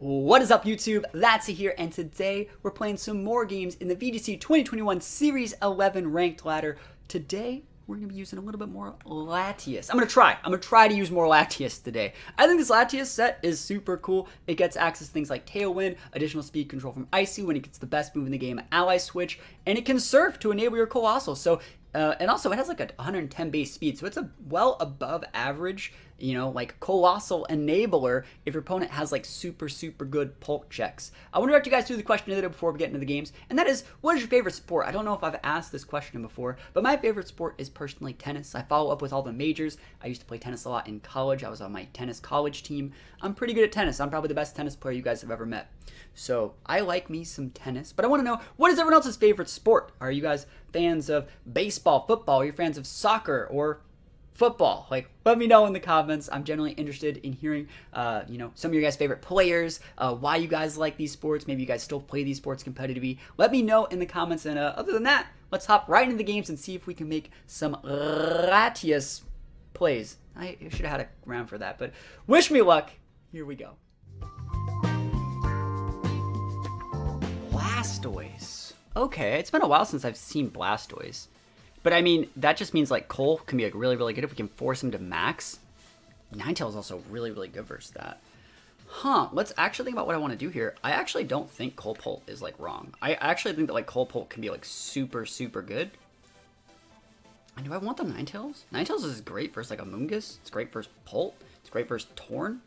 What is up, YouTube? That's here, and today we're playing some more games in the VGC 2021 Series 11 ranked ladder. Today we're gonna be using a little bit more Latias. I'm gonna try to use more Latias today. I think this Latias set is super cool. It gets access to things like Tailwind, additional speed control from Icy when it gets the best move in the game, Ally Switch, and it can surf to enable your Colossal. So, and also it has like a 110 base speed, so it's a well above average, you know, like Colossal enabler if your opponent has like super good pulk checks. I want to direct you guys through the question of the day before we get into the games, and that is, what is your favorite sport? I don't know if I've asked this question before, but my favorite sport is personally tennis. I follow up with all the majors. I used to play tennis a lot in college. I was on my tennis college team. I'm pretty good at tennis. I'm probably the best tennis player you guys have ever met. So I like me some tennis, but I want to know, what is everyone else's favorite sport? Are you guys fans of baseball, football? Are you fans of soccer or football? Like, let me know in the comments. I'm generally interested in hearing, you know, some of your guys' favorite players, why you guys like these sports. Maybe you guys still play these sports competitively. Let me know in the comments. And other than that, let's hop right into the games and see if we can make some Latias plays. I should have had a round for that, but wish me luck. Here we go. Blastoise. Okay, it's been a while since I've seen Blastoise. But I mean, that just means like Cole can be like really good if we can force him to max. Ninetales is also really good versus that. Huh, let's actually think about what I want to do here. I actually don't think Colpult is like wrong. I actually think that like Colpult can be like super good. And do I want the Ninetales? Ninetales is great versus like a Mungus. It's great versus Pult. It's great versus Torn.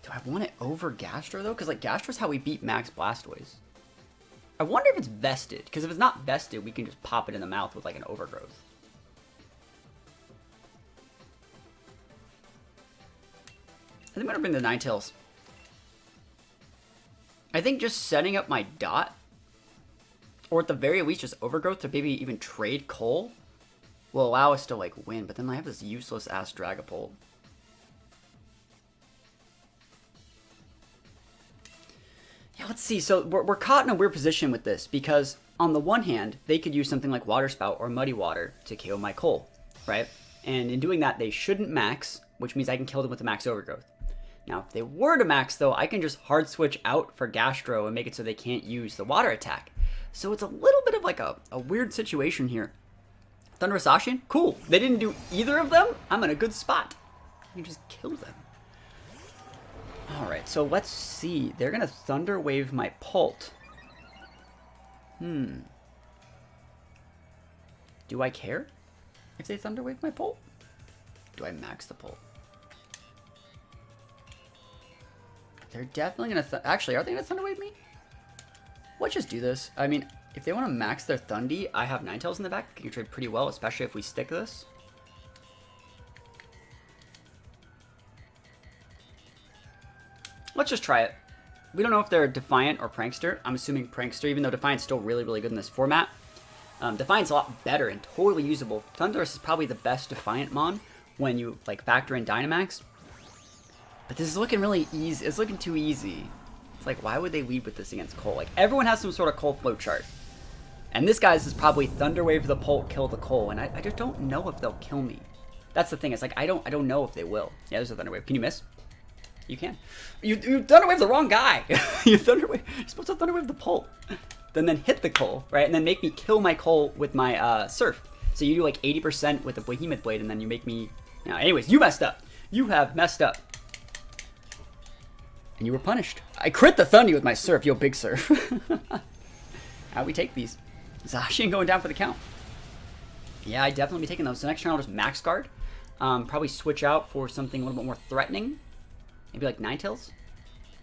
Do I want it over Gastro though? Because like Gastro's how we beat Max Blastoise. I wonder if it's vested, because if it's not vested, we can just pop it in the mouth with like an overgrowth. I think I'm gonna bring the Ninetales. I think just setting up my dot, or at the very least just overgrowth to maybe even trade Cole, will allow us to like win, but then I have this useless ass Dragapult. Yeah, let's see. So we're caught in a weird position with this because on the one hand, they could use something like Water Spout or Muddy Water to KO my Cole, right? And in doing that, they shouldn't max, which means I can kill them with the max overgrowth. Now, if they were to max, though, I can just hard switch out for Gastro and make it so they can't use the water attack. So it's a little bit of like a weird situation here. Thundurus Zacian? Cool. They didn't do either of them. I'm in a good spot. I can just kill them. Alright, so let's see. They're going to Thunder Wave my Pult. Do I care if they Thunder Wave my Pult? Do I max the Pult? They're definitely going to... Actually, are they going to Thunder Wave me? Let's just do this. I mean, if they want to max their Thundy, I have Ninetales in the back. I can trade pretty well, especially if we stick this. Let's just try it. We don't know if they're Defiant or Prankster. I'm assuming Prankster, even though Defiant's still really good in this format. Defiant's a lot better and totally usable. Thundurus is probably the best Defiant mon when you like factor in Dynamax. But this is looking really easy. It's looking too easy. It's like, why would they lead with this against Cole? Like, everyone has some sort of Cole flow chart. And this guy's is probably Thunder Wave the Pult, kill the Cole. And I just don't know if they'll kill me. That's the thing. It's like, I don't know if they will. Yeah, there's a Thunder Wave. Can you miss? You can. You Thunder Wave the wrong guy. You're supposed to Thunder Wave the Pult. Then hit the Cole, right? And then make me kill my Cole with my Surf. So you do like 80% with the Behemoth Blade, and then you make me... Now, anyways, you messed up. You have messed up. And you were punished. I crit the Thundy with my Surf. Yo, big Surf. How we take these? Zacian going down for the count. Yeah, I definitely be taking those. So next turn I'll just Max Guard. Probably switch out for something a little bit more threatening. Maybe like Ninetales?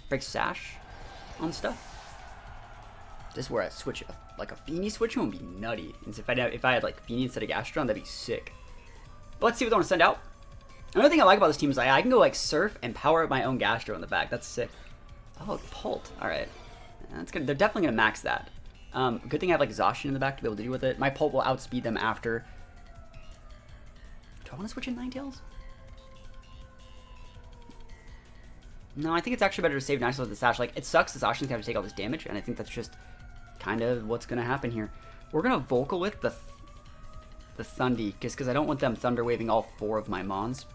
Break Sash on stuff? This is where I switch, like a Feeny switch would be nutty. And if I had like Feeny instead of Gastron, that'd be sick. But let's see what they want to send out. Another thing I like about this team is I can go like Surf and power up my own Gastro in the back. That's sick. Oh, Pult. Alright. That's good. They're definitely going to max that. Good thing I have like Zacian in the back to be able to deal with it. My Pult will outspeed them after. Do I want to switch in Ninetales? No, I think it's actually better to save Ninetales with the Sash. Like, it sucks that Zacian's going to take all this damage, and I think that's just kind of what's going to happen here. We're going to Vocal with the Thundy, just because I don't want them Thunder Waving all 4 of my Mons.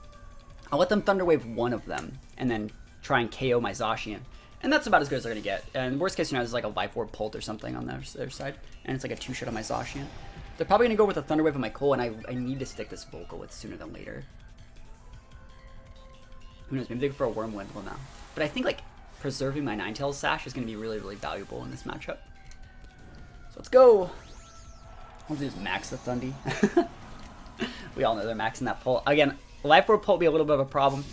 I'll let them Thunder Wave one of them, and then try and KO my Zacian. And that's about as good as they're going to get. And worst case scenario is like a Life Orb Pult or something on their side. And it's like a 2-shot on my Zacian. They're probably going to go with a Thunder Wave on my Cole, and I need to stick this Volcalith sooner than later. Who knows, maybe they go for a Wormwindle now. But I think like preserving my Ninetales Sash is going to be really, really valuable in this matchup. So let's go. I'll just max the Thundy. We all know they're maxing that Pult. Again, Life Orb Pult will be a little bit of a problem.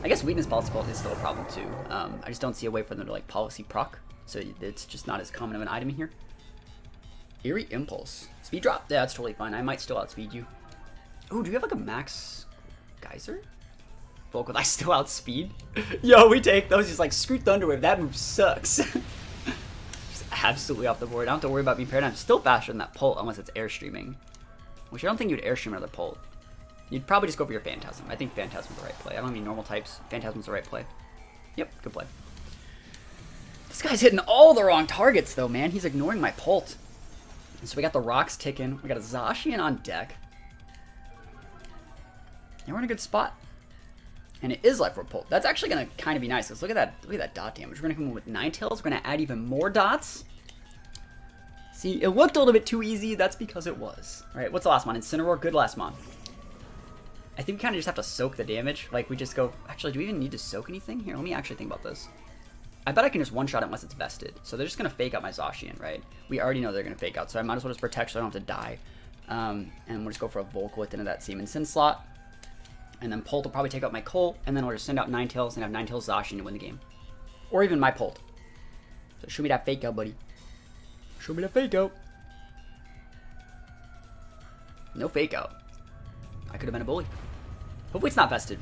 I guess Weakness Policy Pult is still a problem too. I just don't see a way for them to like Policy proc. So it's just not as common of an item in here. Eerie Impulse. Speed drop? Yeah, that's totally fine. I might still outspeed you. Oh, do you have like a max Geyser? Volcalith, I still outspeed? Yo, we take those. He's like, screw Thunder Wave. That move sucks. Just absolutely off the board. I don't have to worry about being paired. I'm still faster than that Pult unless it's Airstreaming. Which I don't think you would Airstream another Pult. You'd probably just go for your Phantasm. I think Phantasm's the right play. I don't need normal types. Phantasm's the right play. Yep, good play. This guy's hitting all the wrong targets though, man. He's ignoring my Pult. And so we got the rocks ticking. We got a Zacian on deck. And we're in a good spot. And it is Life Orb Pult. That's actually going to kind of be nice. Because look at that dot damage. We're going to come in with Ninetales. We're going to add even more dots. See, it looked a little bit too easy. That's because it was. All right, what's the last mon? Incineroar, good last mon. I think we kind of just have to soak the damage. Like, we just go... Actually, do we even need to soak anything? Here, let me actually think about this. I bet I can just one-shot it unless it's vested. So they're just going to fake out my Zacian, right? We already know they're going to fake out, so I might as well just protect so I don't have to die. And we'll just go for a Volcalith into that Seaman Sin slot. And then Pult will probably take out my Colt, and then we'll just send out Ninetales and have Ninetales Zacian to win the game. Or even my Pult. So show me that fake out, buddy. Show me that fake out. No fake out. I could have been a bully. Hopefully it's not vested.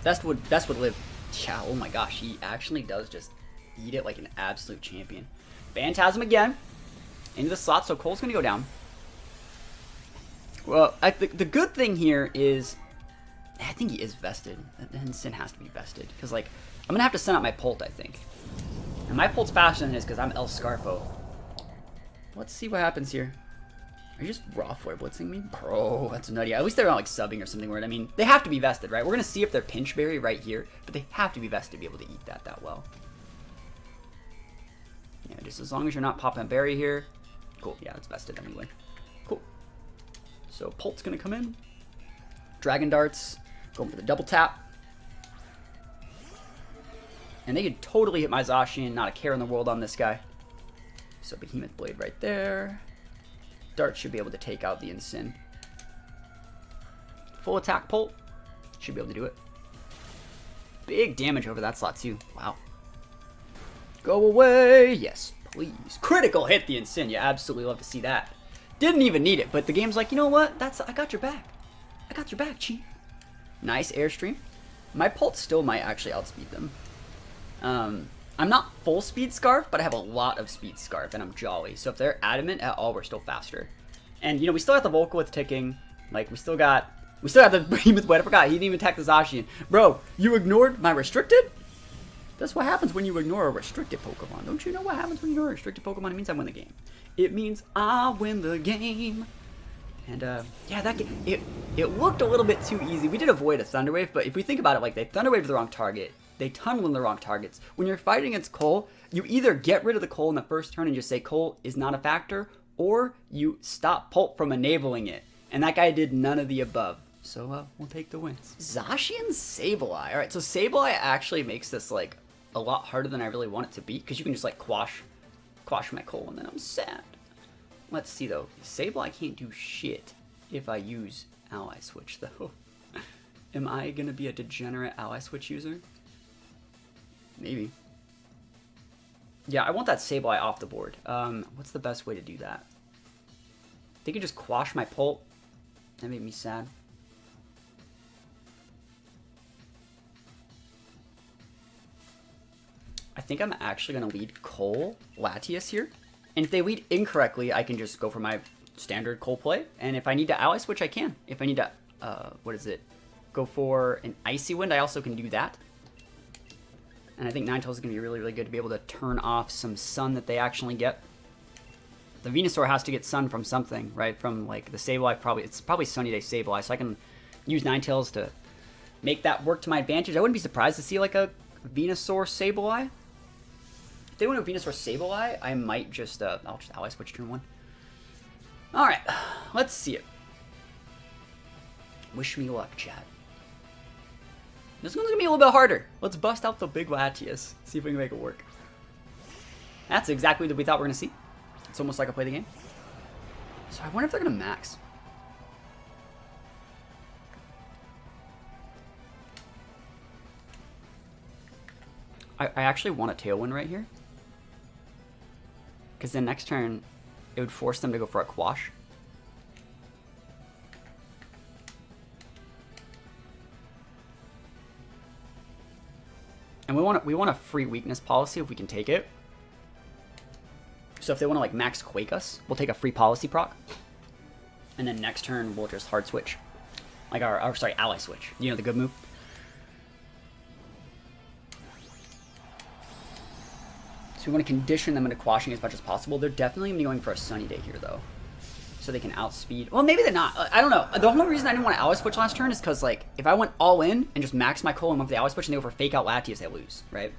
Vest would live. Yeah, oh my gosh, he actually does just eat it like an absolute champion. Phantasm again. Into the slot, so Cole's going to go down. Well, the good thing here is... I think he is vested. And Sin has to be vested. Because, like, I'm going to have to send out my Pult, I think. And my Pult's faster than his because I'm El Scarfo. Let's see what happens here. Are you just raw flare blitzing me? Bro, that's nutty. At least they're not like subbing or something weird. I mean, they have to be vested, right? We're going to see if they're pinch berry right here, but they have to be vested to be able to eat that well. Yeah, just as long as you're not popping a berry here. Cool, yeah, it's vested anyway. Cool. So Pult's going to come in. Dragon Darts, going for the double tap. And they could totally hit my Zacian, not a care in the world on this guy. So Behemoth Blade right there. Dart should be able to take out the Incin. Full attack Pult. Should be able to do it. Big damage over that slot too. Wow. Go away. Yes, please. Critical hit the Incin. You absolutely love to see that. Didn't even need it, but the game's like, you know what? I got your back. I got your back, Chief. Nice Airstream. My Pult still might actually outspeed them. I'm not full speed Scarf, but I have a lot of speed Scarf, and I'm jolly. So if they're adamant at all, we're still faster. And, you know, we still got the Volcalith ticking. Like, we still got the Behemoth Blade. I forgot, he didn't even attack the Zacian. Bro, you ignored my restricted? That's what happens when you ignore a restricted Pokemon. Don't you know what happens when you ignore a restricted Pokemon? It means I win the game. It means I win the game. And, yeah, that game, it looked a little bit too easy. We did avoid a Thunder Wave, but if we think about it, like, they Thunder Waved the wrong target. They tunnel in the wrong targets. When you're fighting against Cole, you either get rid of the Cole in the first turn and just say Cole is not a factor, or you stop Pult from enabling it. And that guy did none of the above. So we'll take the wins. Zacian Sableye. Alright, so Sableye actually makes this like a lot harder than I really want it to be, because you can just like quash my Cole and then I'm sad. Let's see though. Sableye can't do shit if I use Ally Switch though. Am I gonna be a degenerate Ally Switch user? Maybe. Yeah, I want that Sableye off the board. What's the best way to do that? They could just quash my Pult. That made me sad. I think I'm actually going to lead Cole Latias here. And if they lead incorrectly, I can just go for my standard Cole play. And if I need to Ally Switch, I can. If I need to, go for an Icy Wind, I also can do that. And I think Ninetales is going to be really, really good to be able to turn off some sun that they actually get. The Venusaur has to get sun from something, right? From like the Sableye, it's probably Sunny Day Sableye, so I can use Ninetales to make that work to my advantage. I wouldn't be surprised to see like a Venusaur Sableye. If they went to Venusaur Sableye, I might just, I'll just ally switch turn 1. Alright, let's see it. Wish me luck, chat. This one's gonna be a little bit harder. Let's bust out the big Latias. See if we can make it work. That's exactly what we thought we were gonna see. It's almost like I play the game. So I wonder if they're gonna max. I actually want a Tailwind right here. Because then next turn, it would force them to go for a Quash. And we want a free weakness policy if we can take it. So if they want to like max Quake us, we'll take a free policy proc. And then next turn we'll just hard switch. Like our sorry, ally switch. You know the good move? So we want to condition them into quashing as much as possible. They're definitely going to be going for a Sunny Day here though. So they can outspeed. Well, maybe they're not. I don't know. The only reason I didn't want to ally switch last turn is because like if I went all in and just max my coal and went for the ally switch and they go for fake out Latias, they lose, right?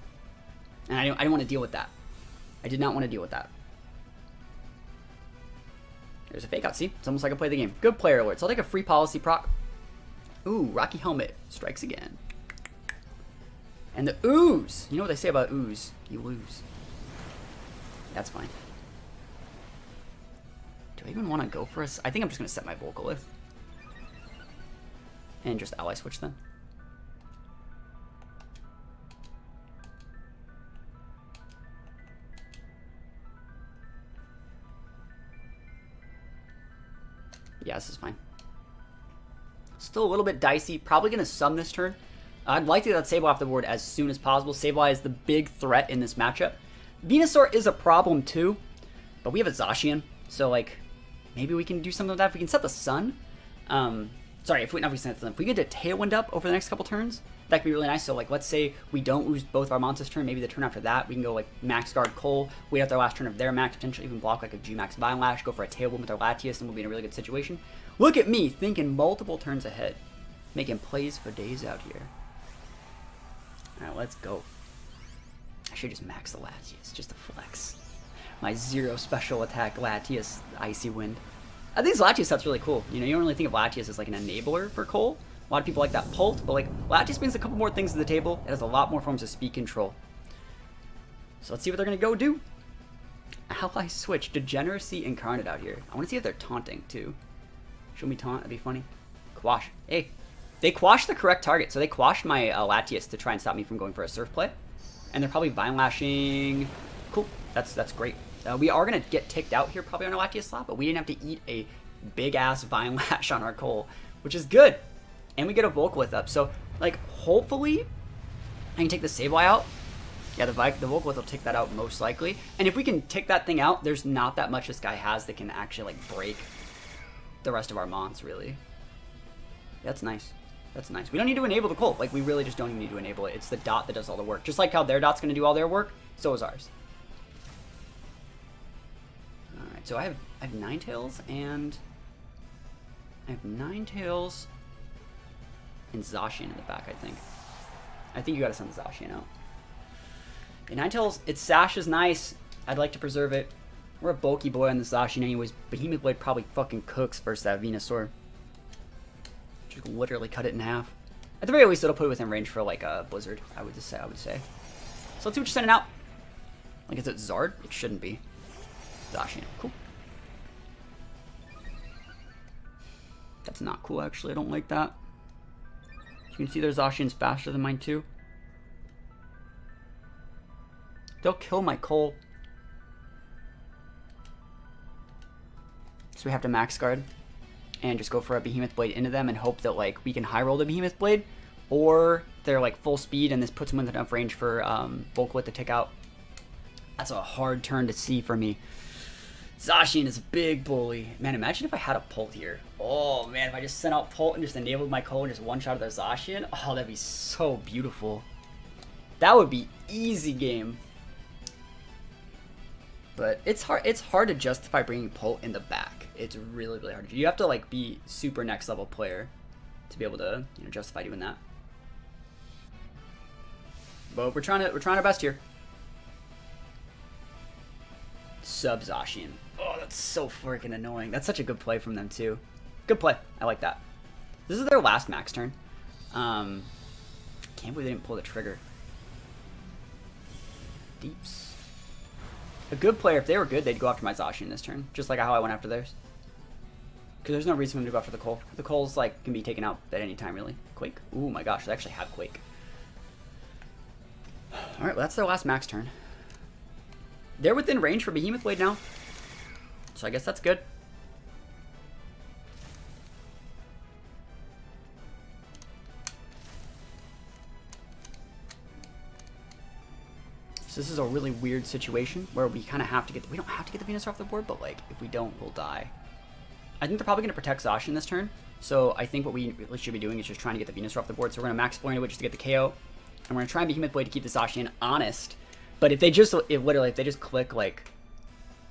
And I didn't want to deal with that. I did not want to deal with that. There's a fake out. See, it's almost like I play the game. Good player alerts. I'll take a free policy proc. Ooh, Rocky Helmet strikes again. And the ooze. You know what they say about ooze? You lose. That's fine. Do I even want to go for a... I think I'm just going to set my Volcolith. And just ally switch then. Yeah, this is fine. Still a little bit dicey. Probably going to sum this turn. I'd like to get that Sableye off the board as soon as possible. Sableye is the big threat in this matchup. Venusaur is a problem too, but we have a Zacian, so like maybe we can do something with that. If we can set the Sun, sorry, if we set the Sun, if we get a Tailwind up over the next couple turns, that could be really nice. So like let's say we don't lose both our monsters turn, maybe the turn after that we can go like max guard Cole, wait out their last turn of their max, potentially even block like a G-Max Vine Lash, go for a Tailwind with our Latias, and we'll be in a really good situation. Look at me thinking multiple turns ahead, making plays for days out here. All right, let's go. I should just max the Latias, just to flex. My 0 special attack Latias Icy Wind. I think this Latias set's really cool. You know, you don't really think of Latias as like an enabler for Cole. A lot of people like that Pult, but like Latias brings a couple more things to the table. It has a lot more forms of speed control. So let's see what they're gonna go do. Ally switch, Degeneracy Incarnate out here. I wanna see if they're taunting too. Show me taunt, that'd be funny. Quash. Hey, they quashed the correct target. So they quashed my Latias to try and stop me from going for a Surf play. And they're probably Vine Lashing. Cool. That's great. We are going to get ticked out here probably on our Latias slot, but we didn't have to eat a big-ass Vine Lash on our Cole, which is good. And we get a Volcolith up. So, like, hopefully I can take the Sableye out. Yeah, the Volcolith will take that out most likely. And if we can take that thing out, there's not that much this guy has that can actually, like, break the rest of our mons, really. That's nice. That's nice. We don't need to enable the Colt. Like, we really just don't even need to enable it. It's the dot that does all the work. Just like how their dot's going to do all their work, so is ours. Alright, so I have Ninetales and... I have Ninetales and Zacian in the back, I think. I think you gotta send the Zacian out. And Ninetales, its Sash is nice. I'd like to preserve it. We're a bulky boy on the Zacian anyways. Behemoth Blade probably fucking cooks versus that Venusaur. Just literally cut it in half. At the very least, it'll put it within range for like a Blizzard, I would say. So let's see what you're sending out. Like, is it Zard? It shouldn't be. Zacian. Cool. That's not cool, actually. I don't like that. You can see their Zacian's faster than mine, too. They'll kill my Cole. So we have to max guard and just go for a Behemoth Blade into them and hope that like we can high roll the Behemoth Blade, or they're like full speed and this puts them within enough range for Volcolith to take out. That's a hard turn to see for me. Zacian is a big bully. Man, imagine if I had a Pult here. Oh man, if I just sent out Pult and just enabled my Cole and just one shot of their Zacian. Oh, that'd be so beautiful. That would be easy game. But it's hard to justify bringing Pult in the back. It's really, really hard. You have to like be super next level player to be able to justify doing that. But we're trying our best here. Sub Zacian. Oh, that's so freaking annoying. That's such a good play from them too. Good play. I like that. This is their last max turn. Can't believe they didn't pull the trigger. Deeps. A good player, if they were good, they'd go after my Zacian this turn, just like how I went after theirs. Because there's no reason for them to go after the Cole. The Cole's like can be taken out at any time, really. Quake. Ooh my gosh, they actually have Quake. All right, well, that's their last max turn. They're within range for Behemoth Blade now, so I guess that's good. So this is a really weird situation where we kind of have to get... We don't have to get the Venusaur off the board, but like if we don't, we'll die. I think they're probably going to protect Zacian this turn, so I think what we really should be doing is just trying to get the Venusaur off the board. So we're going to max Flurry just to get the KO, and we're going to try and Behemoth Blade to keep the Zacian honest. But if they just, literally, if they just click like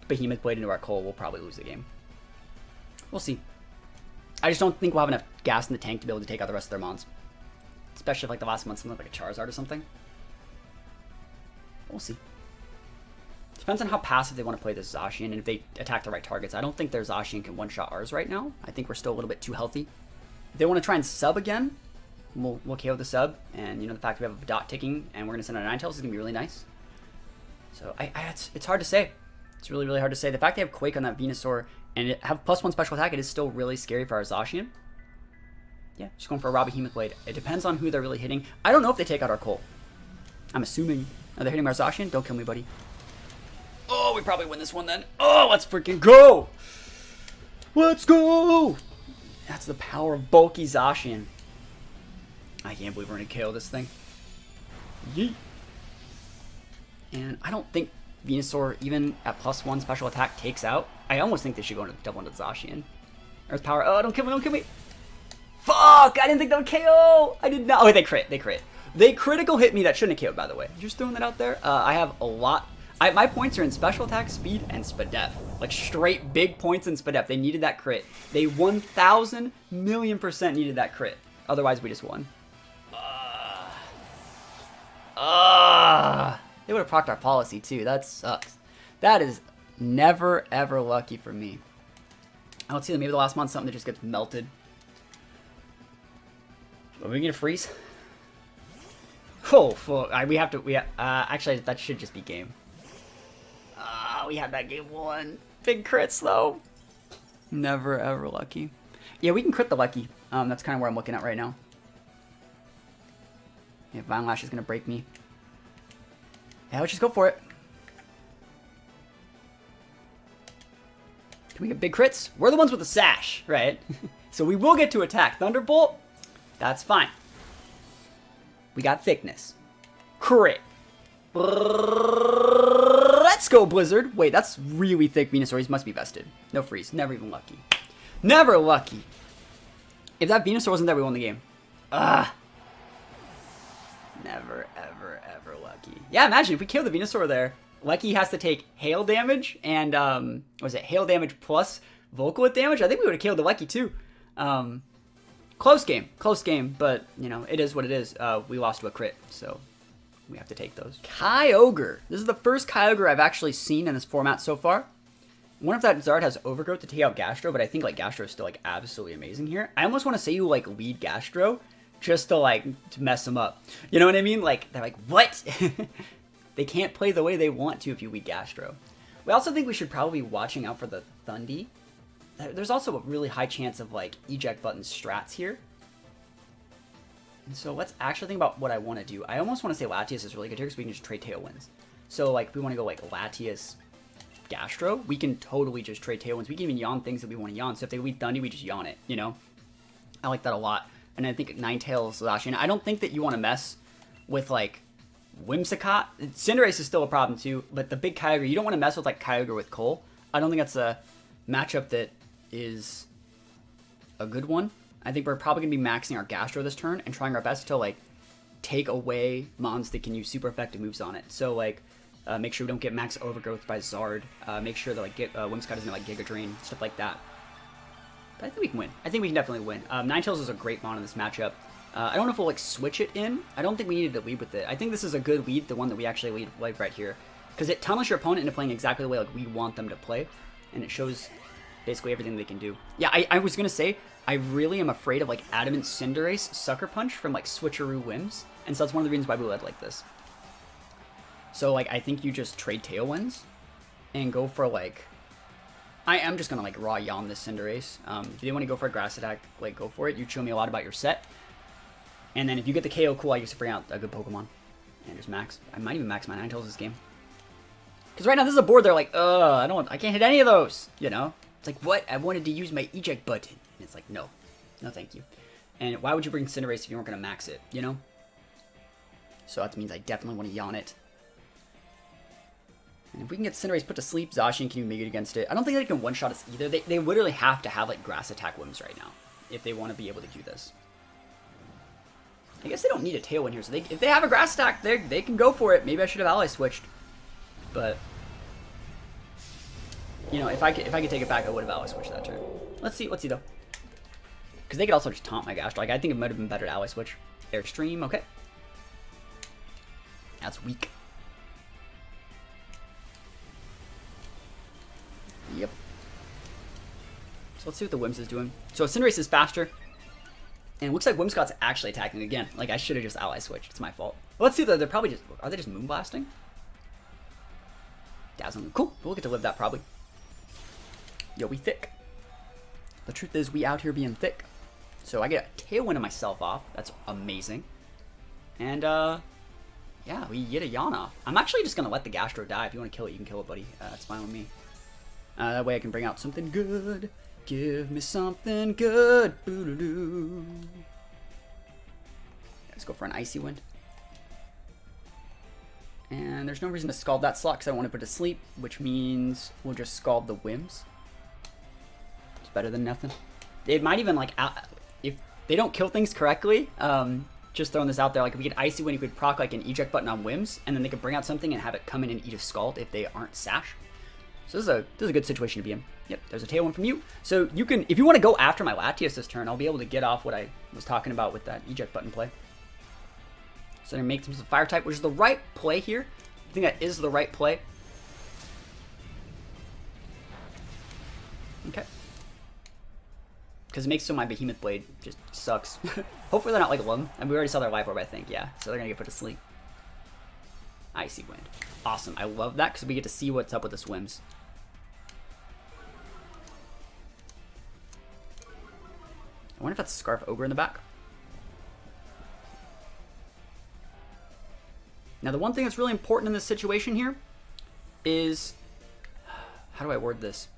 Behemoth Blade into our Cole, we'll probably lose the game. We'll see. I just don't think we'll have enough gas in the tank to be able to take out the rest of their mons. Especially if like the last month something like a Charizard or something. We'll see. Depends on how passive they want to play this Zacian and if they attack the right targets. I don't think their Zacian can one-shot ours right now. I think we're still a little bit too healthy. If they want to try and sub again, we'll KO the sub. And you know the fact we have a dot ticking and we're going to send out Ninetales is going to be really nice. So it's hard to say. It's really, really hard to say. The fact they have Quake on that Venusaur and it have +1 special attack, it is still really scary for our Zacian. Yeah, just going for a raw Behemoth Blade. It depends on who they're really hitting. I don't know if they take out our Cole. I'm assuming. Are they hitting our Zacian? Don't kill me, buddy. Oh, we probably win this one then. Oh, let's freaking go! Let's go! That's the power of bulky Zacian. I can't believe we're going to KO this thing. Yeet. And I don't think Venusaur, even at +1 special attack, takes out. I almost think they should go into double into Zacian. Earth Power. Oh, don't kill me, don't kill me. Fuck! I didn't think that would KO! I did not. Oh, wait, they crit. They crit. They critical hit me that shouldn't have KO'd, by the way. Just throwing that out there. I have a lot. My points are in special attack, speed, and Spadef. Like straight big points in Spadef. They needed that crit. They 1,000,000,000% needed that crit. Otherwise, we just won. They would have procced our policy, too. That sucks. That is never, ever lucky for me. I don't see that maybe the last month something that just gets melted. Are we going to freeze? Oh, fuck. Actually, that should just be game. We had that game won. Big crits, though. Never, ever lucky. Yeah, we can crit the lucky. That's kind of where I'm looking at right now. Yeah, Vine Lash is going to break me. Yeah, let's just go for it. Can we get big crits? We're the ones with the sash, right? So we will get to attack. Thunderbolt, that's fine. We got thickness. Crit. Let's go, Blizzard. Wait, that's really thick Venusaur. He must be vested. No freeze. Never even lucky. Never lucky. If that Venusaur wasn't there, we won the game. Never, ever, ever lucky. Yeah, imagine if we kill the Venusaur there, Lucky has to take hail damage and, what was it, hail damage plus Volcalyph damage? I think we would have killed the Lucky too. Close game, but, you know, it is what it is. We lost to a crit, so we have to take those. Kyogre. This is the first Kyogre I've actually seen in this format so far. I wonder if that Zard has Overgrowth to take out Gastro, but I think, like, Gastro is still, like, absolutely amazing here. I almost want to say you, like, lead Gastro just to, like, to mess them up. You know what I mean? Like, they're like, what? They can't play the way they want to if you lead Gastro. We also think we should probably be watching out for the Thundy. There's also a really high chance of, like, eject button strats here. And so let's actually think about what I want to do. I almost want to say Latias is really good here because we can just trade Tailwinds. So, like, if we want to go, like, Latias, Gastro, we can totally just trade Tailwinds. We can even yawn things that we want to yawn. So if they lead Thundy, we just yawn it, you know? I like that a lot. And I think Ninetales, Zacian. I don't think that you want to mess with, like, Whimsicott. Cinderace is still a problem, too. But the big Kyogre, you don't want to mess with, like, Kyogre with Cole. I don't think that's a matchup that is a good one. I think we're probably going to be maxing our Gastro this turn and trying our best to, like, take away mons that can use super effective moves on it. So, like, make sure we don't get max Overgrowth by Zard. Make sure that, like, Whimsicott doesn't, like, Giga Drain, stuff like that. But I think we can win. I think we can definitely win. Ninetales is a great mon in this matchup. I don't know if we'll like switch it in. I don't think we needed to lead with it. I think this is a good lead, the one that we actually lead like right here. Because it tunnels your opponent into playing exactly the way like we want them to play. And it shows basically everything they can do. Yeah, I was going to say, I really am afraid of like Adamant Cinderace Sucker Punch from like Switcheroo Whims. And so that's one of the reasons why we led like this. So like I think you just trade Tailwinds and go for like... I am just going to like raw yawn this Cinderace. If you want to go for a Grass Attack, like go for it. You show me a lot about your set. And then if you get the KO, cool, I used to bring out a good Pokemon. And just max. I might even max my Ninetales this game. Because right now this is a board they're like, I can't hit any of those, you know? It's like, what? I wanted to use my eject button. And it's like, no. No thank you. And why would you bring Cinderace if you weren't going to max it, you know? So that means I definitely want to yawn it. And if we can get Cinderace put to sleep, Zacian can be made against it. I don't think they can one-shot us either. They literally have to have like Grass Attack Whims right now if they want to be able to do this. I guess they don't need a Tailwind here, so if they have a Grass Attack, they can go for it. Maybe I should have Ally switched. But, you know, if I could take it back, I would have Ally switched that turn. Let's see though. Because they could also just taunt my Gash. Like, I think it might have been better to Ally switch. Airstream, okay. That's weak. Yep. So let's see what the Whims is doing. So Cinderace is faster. And it looks like Whimscott's actually attacking again. Like, I should have just Ally switched. It's my fault. Well, let's see, though. They're probably just... Are they just Moonblasting? Dazzling. Cool. We'll get to live that, probably. Yo, we thick. The truth is, we out here being thick. So I get a Tailwind of myself off. That's amazing. And, yeah, we get a yawn off. I'm actually just going to let the Gastro die. If you want to kill it, you can kill it, buddy. That's fine with me. That way I can bring out something good. Give me something good. Boo-doo-doo. Let's go for an Icy Wind. And there's no reason to Scald that slot because I don't want to put it to sleep, which means we'll just Scald the Whims. It's better than nothing. It might even, like, if they don't kill things correctly, just throwing this out there, like if we get Icy Wind, you could proc like an eject button on Whims, and then they could bring out something and have it come in and eat a Scald if they aren't Sash. So this is a good situation to be in. Yep, there's a Tailwind from you. So you can, if you want to go after my Latias this turn, I'll be able to get off what I was talking about with that eject button play. So they're making some Fire type, which is the right play here. I think that is the right play. Okay. Because it makes so my Behemoth Blade just sucks. Hopefully they're not like Lum. And we already saw their Life Orb, I think, yeah. So they're going to get put to sleep. Icy Wind. Awesome. I love that because we get to see what's up with the Swims. I wonder if that's Scarf Ogre in the back. Now the one thing that's really important in this situation here is, how do I word this?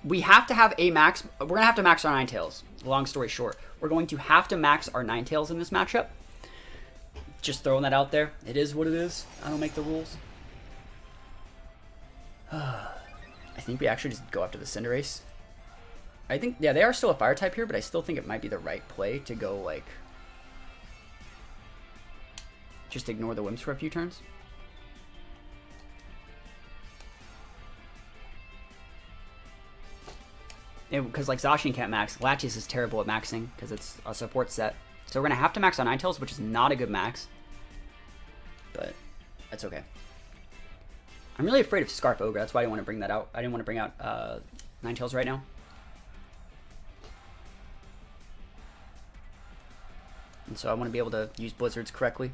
We have to have a max, we're going to have to max our Ninetales. Long story short, we're going to have to max our Ninetales in this matchup. Just throwing that out there. It is what it is. I don't make the rules. I think we actually just go after the Cinderace. I think, yeah, they are still a Fire type here, but I still think it might be the right play to go, like, just ignore the Whims for a few turns. Because, like, Zacian can't max. Latias is terrible at maxing because it's a support set. So we're going to have to max on Ninetales, which is not a good max. But that's okay. I'm really afraid of Scarf Ogre. That's why I didn't want to bring that out. I didn't want to bring out Ninetales right now. And so I want to be able to use Blizzards correctly.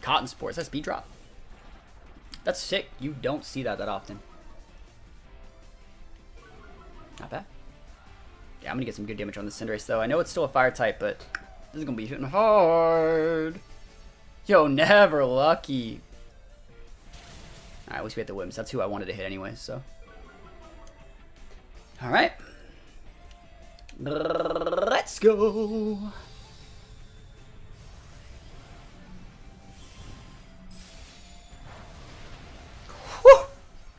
Cotton Spores, that's speed drop. That's sick. You don't see that often. Not bad. Yeah, I'm going to get some good damage on the Cinderace, though. I know it's still a Fire type, but this is going to be hitting hard. Yo, never lucky. Alright, at least we hit the Whims. That's who I wanted to hit anyway, so. Alright. Let's go. Whew.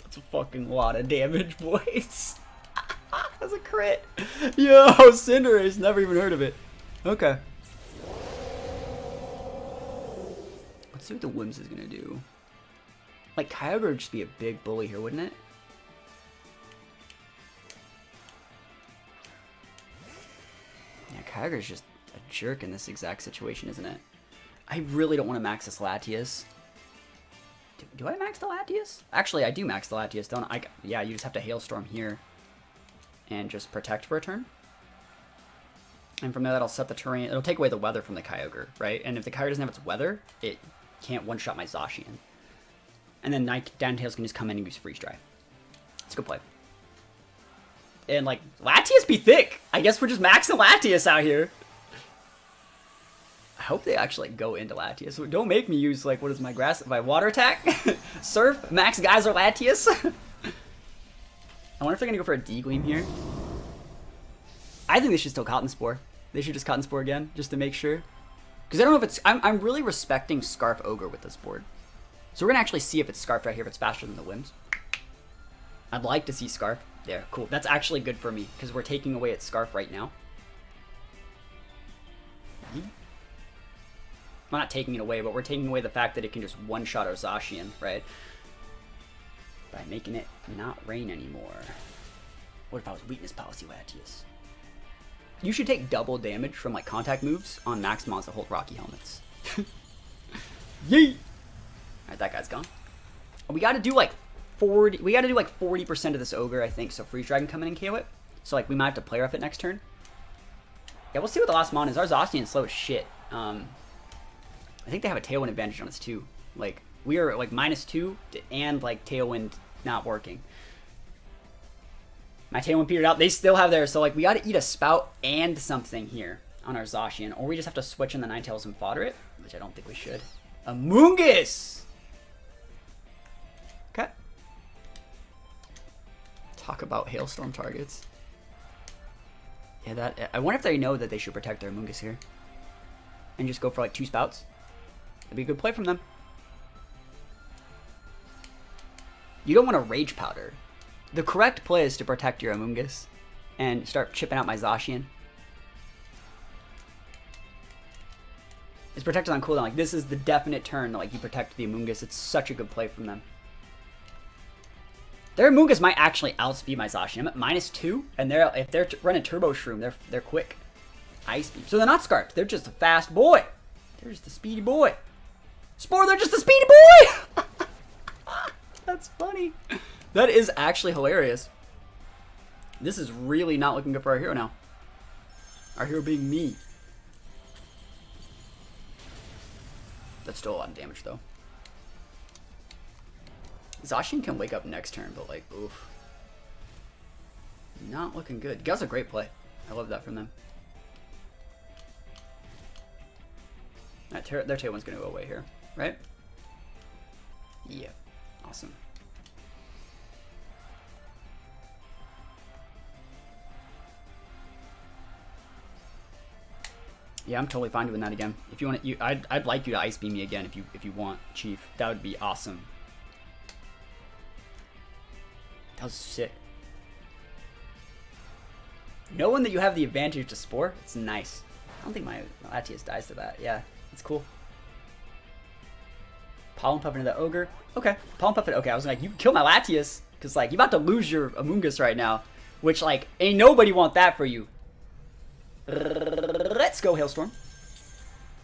That's a fucking lot of damage, boys. That's a crit. Yo, Cinderace, never even heard of it. Okay. Let's see what the Whims is gonna do. Like, Kyogre would just be a big bully here, wouldn't it? Yeah, Kyogre's just a jerk in this exact situation, isn't it? I really don't want to max this Latias. Do I max the Latias? Actually, I do max the Latias, don't I? Yeah, you just have to Hailstorm here and just protect for a turn. And from there, that'll set the terrain. It'll take away the weather from the Kyogre, right? And if the Kyogre doesn't have its weather, it can't one-shot my Zacian. And then Ninetales can just come in and use Freeze Dry. It's a good play. And, like, Latias be thick. I guess we're just maxing Latias out here. I hope they actually go into Latias. Don't make me use, like, what is my water attack? Surf, Max Geyser Latias. I wonder if they're going to go for a D-Gleam here. I think they should still Cotton Spore. They should just Cotton Spore again, just to make sure. Because I don't know if it's... I'm really respecting Scarf Ogre with this board. So we're going to actually see if it's Scarfed right here, if it's faster than the Whims. I'd like to see Scarf. There, cool. That's actually good for me, because we're taking away its Scarf right now. Well, not taking it away, but we're taking away the fact that it can just one-shot our Zacian, right? By making it not rain anymore. What if I was Weakness Policy Latias? You should take double damage from, like, contact moves on Maximons that hold Rocky Helmets. Yeet! Alright, that guy's gone. We gotta do, like, 40... We gotta do, like, 40% of this Ogre, I think, so Freeze Dragon come in and KO it. So, like, we might have to play rough it next turn. Yeah, we'll see what the last mon is. Our Zacian's slow as shit. I think they have a Tailwind advantage on us, too. Like, we are, like, -2 and, like, Tailwind not working. My Tailwind petered out. They still have theirs, so, like, we gotta eat a Spout and something here on our Zacian. Or we just have to switch in the Ninetales and fodder it, which I don't think we should. Amoonguss! Okay. Talk about Hailstorm targets. Yeah, that... I wonder if they know that they should protect their Amoonguss here. And just go for, like, 2 Spouts. That'd be a good play from them. You don't want to Rage Powder. The correct play is to protect your Amoonguss and start chipping out my Zacian. It's protected on cooldown. Like, this is the definite turn that, like, you protect the Amoonguss. It's such a good play from them. Their Amoonguss might actually outspeed my Zacian. I'm at -2, and if they're running Turbo Shroom, they're quick. Ice Beam. So they're not Scarfed. They're just a fast boy. They're just a speedy boy. Spore, they're just a speedy boy! That's funny. That is actually hilarious. This is really not looking good for our hero now. Our hero being me. That's still a lot of damage, though. Zacian can wake up next turn, but, like, oof. Not looking good. That was a great play. I love that from them. Their Tailwind's going to go away here, right? Yeah. Awesome. Yeah, I'm totally fine doing that again. If you want to, I'd like you to Ice Beam me again if you want, Chief. That would be awesome. That was sick. Knowing that you have the advantage to Spore, it's nice. I don't think my Latias dies to that. Yeah, it's cool. Pollen Puff into the Ogre. Okay, Pollen Puff it. Okay, I was like, you kill my Latias. Because, like, you're about to lose your Amoonguss right now. Which, like, ain't nobody want that for you. Let's go, Hailstorm.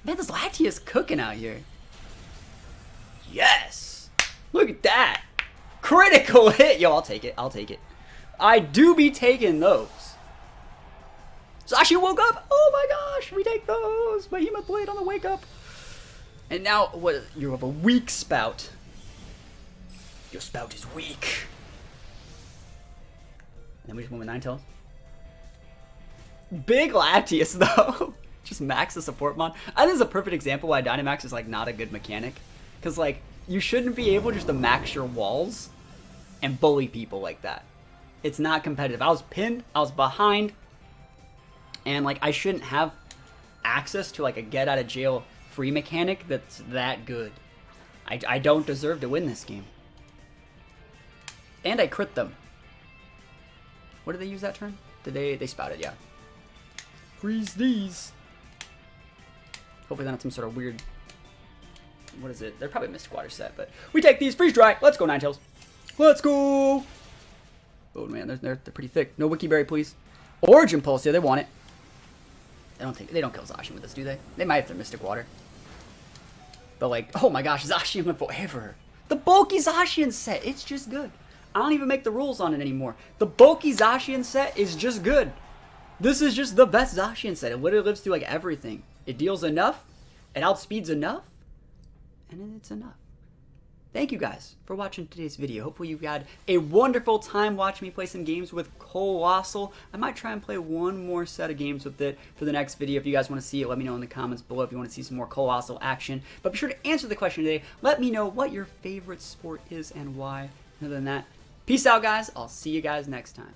Man, this Latias cooking out here. Yes! Look at that! Critical hit! Yo, I'll take it. I'll take it. I do be taking those. Zacian woke up! Oh my gosh! We take those! Behemoth Blade on the wake up. And now, what? You have a weak Spout. Your Spout is weak. And then we just went with Ninetales. Big Latias, though. Just max the support mon. I think this is a perfect example why Dynamax is, like, not a good mechanic. Because, like, you shouldn't be able just to max your walls and bully people like that. It's not competitive. I was pinned. I was behind. And, like, I shouldn't have access to, like, a get-out-of-jail free mechanic that's that good. I don't deserve to win this game. And I crit them. What did they use that turn? Did they spouted, yeah. Freeze these. Hopefully they're not some sort of weird... What is it? They're probably a Mystic Water set, but... We take these! Freeze Dry! Let's go, Ninetales! Let's go! Oh, man, they're pretty thick. No Wiki Berry, please. Origin Pulse, yeah, they want it. They don't kill Zacian with this, do they? They might if they're Mystic Water. But like, oh my gosh, Zacian went forever. The bulky Zacian set, it's just good. I don't even make the rules on it anymore. The bulky Zacian set is just good. This is just the best Zacian set. It literally lives through like everything. It deals enough, it outspeeds enough, and it's enough. Thank you guys for watching today's video. Hopefully you've had a wonderful time watching me play some games with Colossal. I might try and play one more set of games with it for the next video. If you guys want to see it, let me know in the comments below if you want to see some more Colossal action. But be sure to answer the question today. Let me know what your favorite sport is and why. Other than that, peace out, guys. I'll see you guys next time.